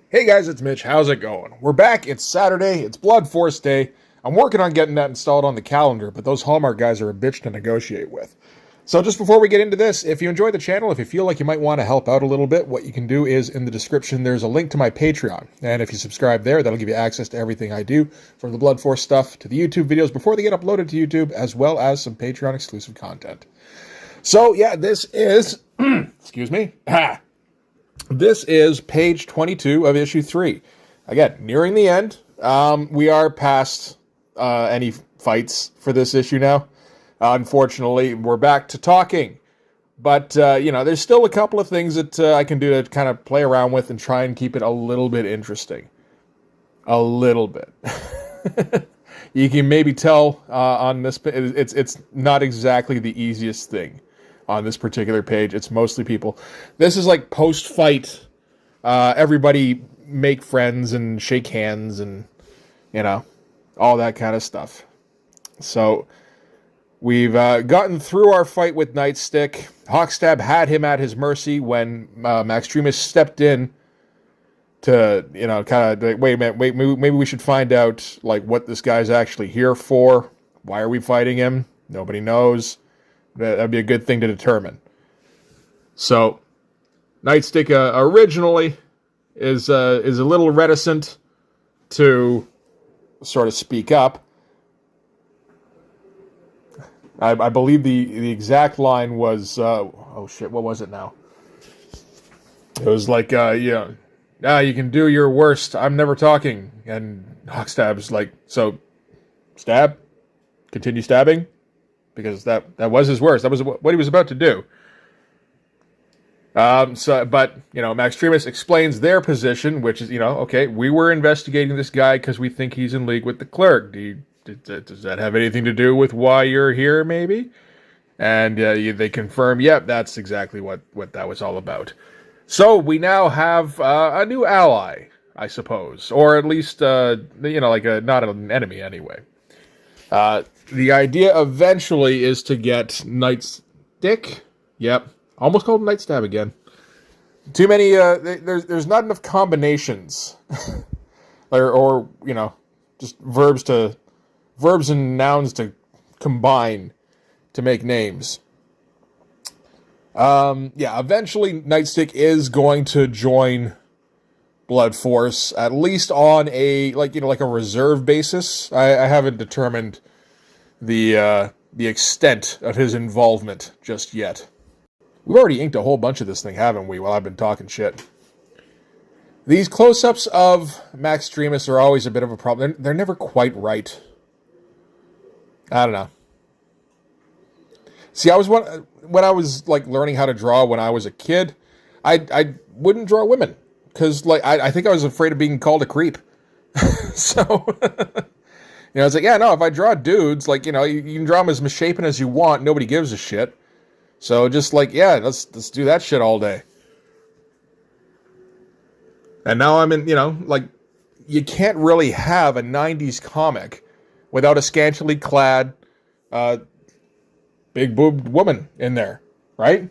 Hey guys, it's Mitch. How's it going? We're back. It's Saturday. It's Blood Force Day. I'm working on getting that installed on the calendar, but those Hallmark guys are a bitch to negotiate with. So just before we get into this, if you enjoy the channel, if you feel like you might want to help out a little bit, what you can do is in the description, there's a link to my Patreon. And if you subscribe there, that'll give you access to everything I do, from the Blood Force stuff to the YouTube videos before they get uploaded to YouTube, as well as some Patreon exclusive content. So yeah, this is, excuse me, this is page 22 of issue 3. Again, nearing the end. We are past any fights for this issue now. Unfortunately, we're back to talking. But, there's still a couple of things that I can do to kind of play around with and try and keep it a little bit interesting. A little bit. You can maybe tell on this, it's not exactly the easiest thing on this particular page. It's mostly people. This is like post-fight, everybody make friends and shake hands and, all that kind of stuff. So we've gotten through our fight with Nightstick. Hawkstab had him at his mercy when Maxtremus stepped in to, kind of, like, wait a minute, maybe we should find out, like, what this guy's actually here for. Why are we fighting him? Nobody knows. That'd be a good thing to determine. So, Nightstick originally is a little reticent to sort of speak up. I believe the exact line was, oh shit, what was it now? It was like, you can do your worst. I'm never talking. And Hawkstab's like, so, stab? Continue stabbing? Because that was his worst. That was what he was about to do. But Maxtremus explains their position, which is, okay, we were investigating this guy because we think he's in league with the clerk. Does that have anything to do with why you're here, maybe? And they confirm, yep, that's exactly what that was all about. So we now have a new ally, I suppose, or at least, not an enemy anyway. The idea eventually is to get Nightstick. Yep. Almost called him Nightstab again. Too many, there's not enough combinations. or, just verbs and nouns to combine to make names. Eventually Nightstick is going to join Blood Force, at least on a, like a reserve basis. I haven't determined the extent of his involvement just yet. We've already inked a whole bunch of this thing, haven't we, while I've been talking shit. These close-ups of Maxtremus are always a bit of a problem. They're never quite right. I don't know. See, when I was like learning how to draw when I was a kid, I wouldn't draw women. Because, I think I was afraid of being called a creep. So, it's like, if I draw dudes, you can draw them as misshapen as you want. Nobody gives a shit. So, just let's do that shit all day. And now I'm in, you can't really have a 90s comic without a scantily clad, big-boobed woman in there, right?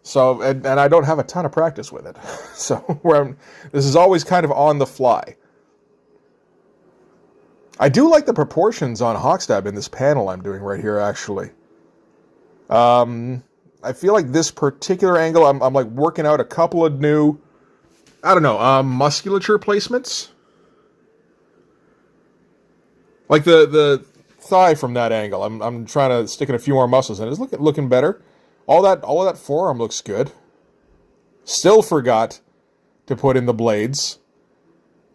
So, and I don't have a ton of practice with it. So, this is always kind of on the fly. I do like the proportions on Hawkstab in this panel I'm doing right here, actually. I feel like this particular angle, I'm like working out a couple of new, musculature placements. Like the thigh from that angle. I'm trying to stick in a few more muscles in it. It's looking better. All of that forearm looks good. Still forgot to put in the blades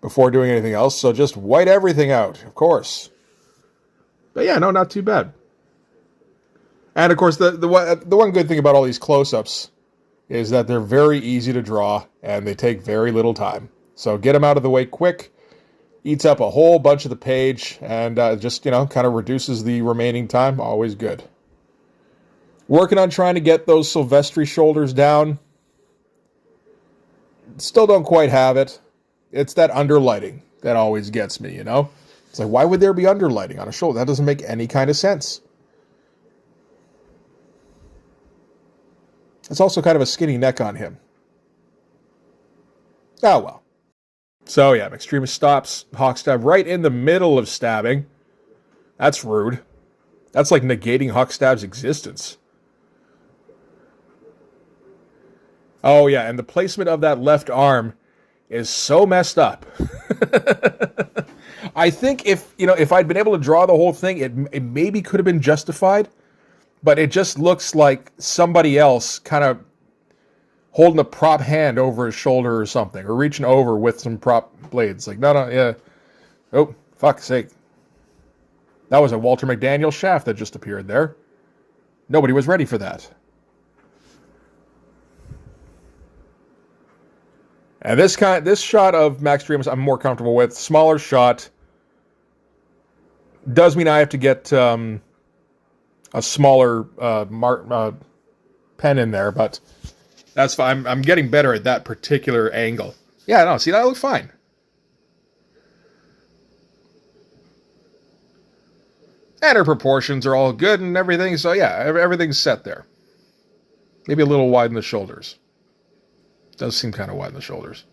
before doing anything else, so just white everything out, of course. But yeah, no, not too bad. And of course, the one good thing about all these close-ups is that they're very easy to draw and they take very little time. So get them out of the way quick, eats up a whole bunch of the page, and just, kind of reduces the remaining time. Always good. Working on trying to get those Silvestri shoulders down. Still don't quite have it. It's that underlighting that always gets me, It's like, why would there be underlighting on a shoulder? That doesn't make any kind of sense. It's also kind of a skinny neck on him. Oh well. So yeah, Extremis stops Hawkstab right in the middle of stabbing. That's rude. That's like negating Hawkstab's existence. Oh yeah, and the placement of that left arm is so messed up. I think if I'd been able to draw the whole thing, it maybe could have been justified, but it just looks like somebody else kind of holding a prop hand over his shoulder or something, or reaching over with some prop blades. Like, no, yeah. Oh, fuck's sake. That was a Walter McDaniel shaft that just appeared there. Nobody was ready for that. And this shot of Max Dreamus I'm more comfortable with. Smaller shot. Does mean I have to get a smaller pen in there, but that's fine. I'm getting better at that particular angle. Yeah, no, see, that looks fine. And her proportions are all good and everything, so yeah, everything's set there. Maybe a little wide in the shoulders. Does seem kind of wide in the shoulders.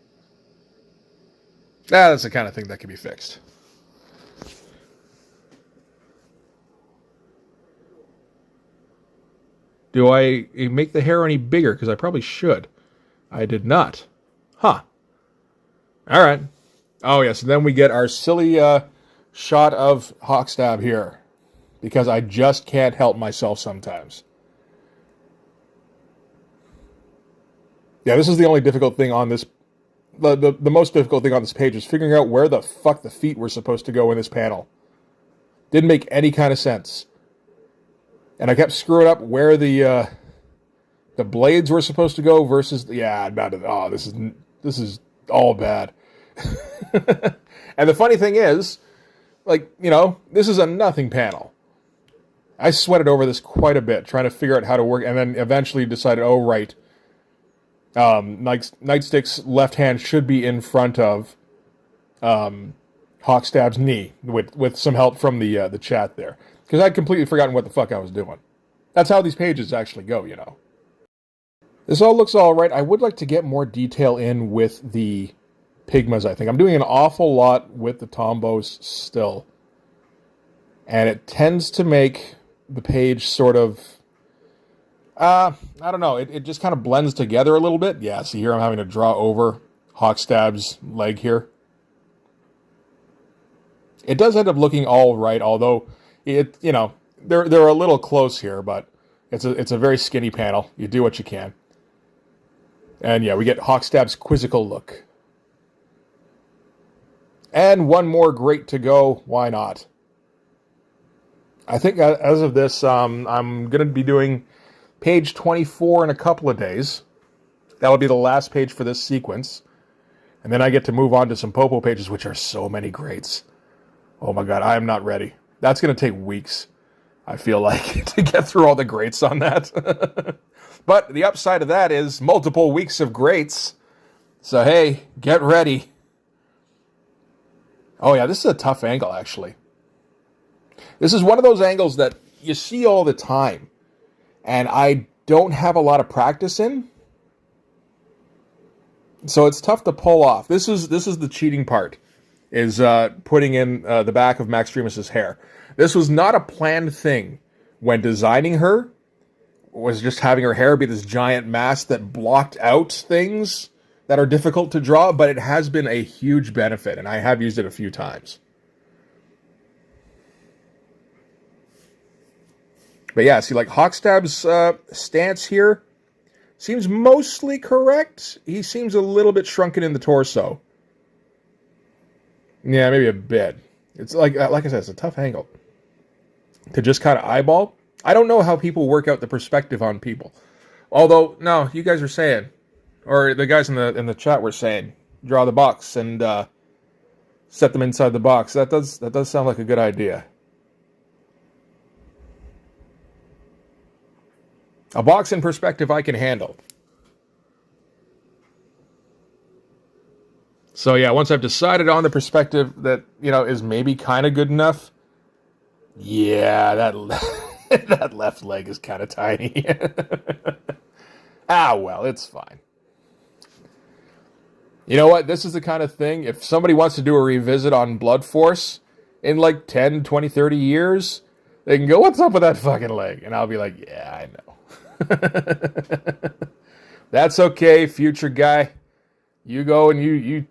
That's the kind of thing that can be fixed. Do I make the hair any bigger? Because I probably should. I did not. Huh. All right. Oh, yes. And then we get our silly shot of Hawkstab here. Because I just can't help myself sometimes. Yeah, this is the only difficult thing on this. The most difficult thing on this page is figuring out where the fuck the feet were supposed to go in this panel. Didn't make any kind of sense. And I kept screwing up where the blades were supposed to go versus this is all bad. And the funny thing is, this is a nothing panel. I sweated over this quite a bit, trying to figure out how to work, and then eventually decided, oh right, Nightstick's left hand should be in front of Hawkstab's knee, with some help from the chat there. Because I'd completely forgotten what the fuck I was doing. That's how these pages actually go, you know. This all looks all right. I would like to get more detail in with the Pigmas, I think. I'm doing an awful lot with the Tombos still. And it tends to make the page sort of... I don't know. It just kind of blends together a little bit. Yeah, see here I'm having to draw over Hawkstab's leg here. It does end up looking all right, although... they're a little close here, but it's a very skinny panel. You do what you can. And yeah, we get Hawkstab's quizzical look. And one more great to go. Why not? I think as of this, I'm going to be doing page 24 in a couple of days. That'll be the last page for this sequence. And then I get to move on to some Popo pages, which are so many greats. Oh my god, I am not ready. That's going to take weeks, I feel like, to get through all the greats on that. But the upside of that is multiple weeks of greats. So hey, get ready. Oh yeah, this is a tough angle, actually. This is one of those angles that you see all the time, and I don't have a lot of practice in. So it's tough to pull off. This is the cheating part, is putting in the back of Max Dreamus' hair. This was not a planned thing when designing her. Was just having her hair be this giant mass that blocked out things that are difficult to draw, but it has been a huge benefit, and I have used it a few times. But yeah, see, like Hawkstab's stance here seems mostly correct. He seems a little bit shrunken in the torso. Yeah, maybe a bit. It's like I said, it's a tough angle to just kind of eyeball. I don't know how people work out the perspective on people. Although, no, you guys were saying, or the guys in the chat were saying, draw the box and set them inside the box. That does sound like a good idea. A box in perspective I can handle. So yeah, once I've decided on the perspective that, is maybe kind of good enough, yeah, that left leg is kind of tiny. Well, it's fine. You know what? This is the kind of thing, if somebody wants to do a revisit on Blood Force in like 10, 20, 30 years, they can go, what's up with that fucking leg? And I'll be like, yeah, I know. That's okay, future guy. You go and you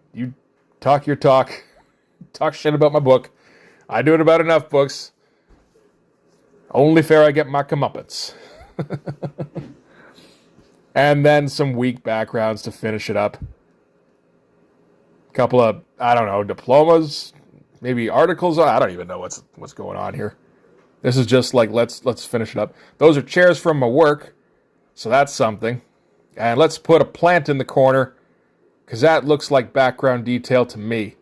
talk your talk. Talk shit about my book. I do it about enough books. Only fair I get my comeuppance. And then some weak backgrounds to finish it up. Couple of, I don't know, diplomas, maybe articles. I don't even know what's going on here. This is just like, let's finish it up. Those are chairs from my work, so that's something. And let's put a plant in the corner, because that looks like background detail to me.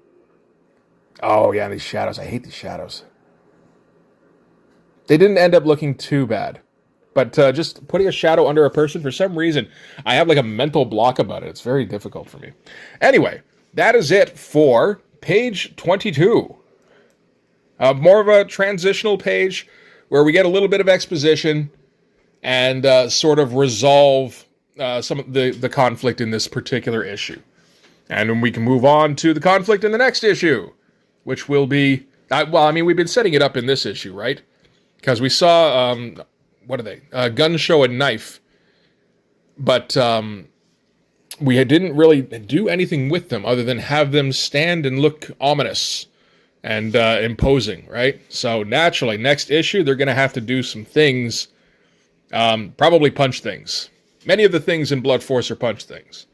Oh yeah, these shadows. I hate these shadows. They didn't end up looking too bad. But just putting a shadow under a person, for some reason, I have like a mental block about it. It's very difficult for me. Anyway, that is it for page 22. More of a transitional page where we get a little bit of exposition and sort of resolve some of the conflict in this particular issue. And then we can move on to the conflict in the next issue, which will be, we've been setting it up in this issue, right? Because we saw, what are they? Gun show a knife. But we didn't really do anything with them other than have them stand and look ominous and imposing, right? So naturally, next issue, they're going to have to do some things, probably punch things. Many of the things in Blood Force are punch things.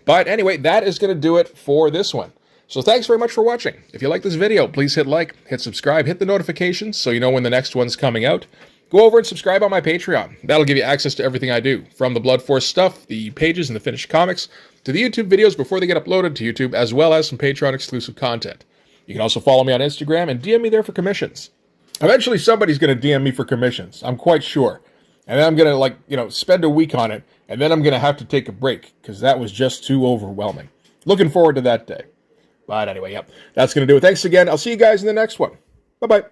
But anyway, that is going to do it for this one. So thanks very much for watching. If you like this video, please hit like, hit subscribe, hit the notifications so you know when the next one's coming out. Go over and subscribe on my Patreon. That'll give you access to everything I do, from the Blood Force stuff, the pages and the finished comics, to the YouTube videos before they get uploaded to YouTube, as well as some Patreon exclusive content. You can also follow me on Instagram and DM me there for commissions. Eventually somebody's going to DM me for commissions, I'm quite sure. And then I'm going to, spend a week on it, and then I'm going to have to take a break, because that was just too overwhelming. Looking forward to that day. But anyway, that's going to do it. Thanks again. I'll see you guys in the next one. Bye-bye.